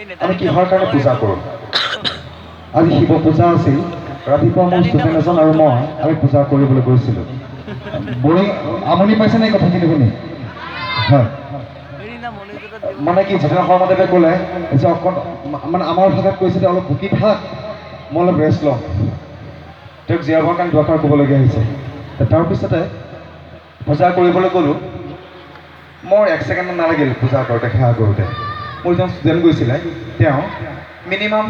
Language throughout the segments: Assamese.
আমি কিহৰ কাৰণে পূজা কৰোঁ? আজি শিৱ পূজা আছিল। ৰাতিপুৱা মোৰ ষ্টুডেণ্ট এজন আৰু আমি পূজা কৰিবলৈ গৈছিলোঁ। বৰিং আমনি পাইছেনে এই কথাখিনি শুনি? হয়, মানে কি জিতেন শৰ্মাদেৱে ক'লে যে মানে আমাৰ ভাষাত কৈছে যে অলপ ভুকি থাক, মই অলপ ৰেষ্ট ল'ম। তেওঁক জীয়াবৰ কাৰণে দুআষাৰ ক'বলগীয়া হৈছে। তাৰপিছতে পূজা কৰিবলৈ গ'লোঁ। মোৰ 1 ছেকেণ্ডমান নালাগিল পূজা কৰোঁতে, সেৱা কৰোঁতে। মোৰ এজন ষ্টুডেণ্ট গৈছিলে, তেওঁ মিনিমাম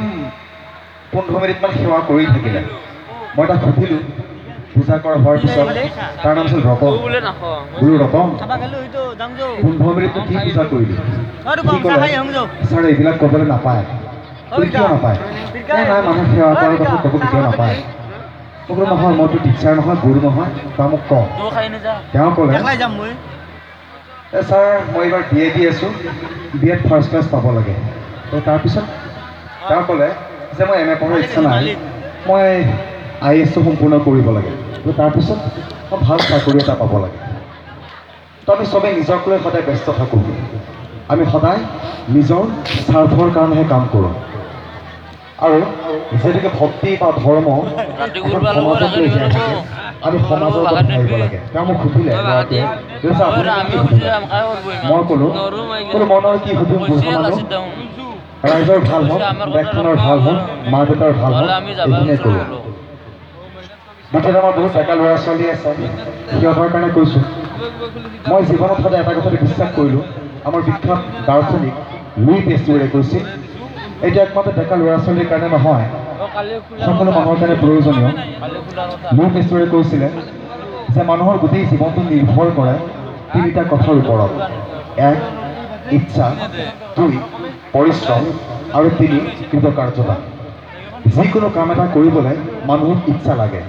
15 মিনিটমান সেৱা কৰি থাকিলে। মই তাক সুধিলোঁ পূজা কৰা হোৱাৰ পিছত, তাৰ নাম আছিল ৰতন। বোলো ৰতন, 15 মিনিটটো কি পূজা কৰিলি? কি ক'লে? ছাৰ এইবিলাক ক'বলৈ নাপায়। কিয় নাপায়? নাই মানুহ সেৱা কৰাৰ কথা ক'ব কেতিয়াও নাপায়। মই বোলো নহয়, মইতো টিচাৰ নহয়, গুৰু নহয়, তই মোক ক। তেওঁ ক'লে ছাৰ মই এইবাৰ BA দি আছোঁ, BAত ফাৰ্ষ্ট ক্লাছ পাব লাগে। তাৰপিছত তেওঁ ক'লে যে মই MA পঢ়াৰ ইচ্ছা নাই, মই IAS সম্পূৰ্ণ কৰিব লাগে। তাৰপিছত মই ভাল চাকৰি এটা পাব লাগে। তো আমি চবেই নিজক লৈ সদায় ব্যস্ত থাকোঁ। আমি সদায় নিজৰ স্বাৰ্থৰ কাৰণেহে কাম কৰোঁ। আৰু যিহেতুকে ভক্তি বা ধৰ্ম সমাজত লৈ জীয়াই থাকে, আমি সমাজৰ কথা ভাবিব লাগে। তেওঁ মোক সুধিলে ল'ৰাটোৱে, মই ক'লোঁ মনৰ কি সুধিম, ৰাইজৰ ভাল হওক, দেশখনৰ ভাল হওক, মা দেউতাৰ ভাল হওক, এইখিনিয়ে ক'লোঁ। বিশেষ আমাৰ বহুত ডেকা ল'ৰা ছোৱালী আছে, সিহঁতৰ কাৰণে কৈছোঁ। মই জীৱনত সদায় এটা কথাতে বিশ্বাস কৰিলোঁ, আমাৰ বিখ্যাত দাৰ্শনিক লুই পেষ্টুৰে কৈছিল, এইটো একমাত্ৰ ডেকা ল'ৰা ছোৱালীৰ কাৰণে নহয়, সকলো মানুহৰ কাৰণে প্ৰয়োজনীয়। লুই পেষ্টুৰে কৈছিলে যে মানুহৰ গোটেই জীৱনটো নিৰ্ভৰ কৰে 3টা কথাৰ ওপৰত: 1 ইচ্ছা, 2 পৰিশ্ৰম আৰু 3 কৃতকাৰ্যতা। যিকোনো কাম এটা কৰিবলৈ মানুহক ইচ্ছা লাগে।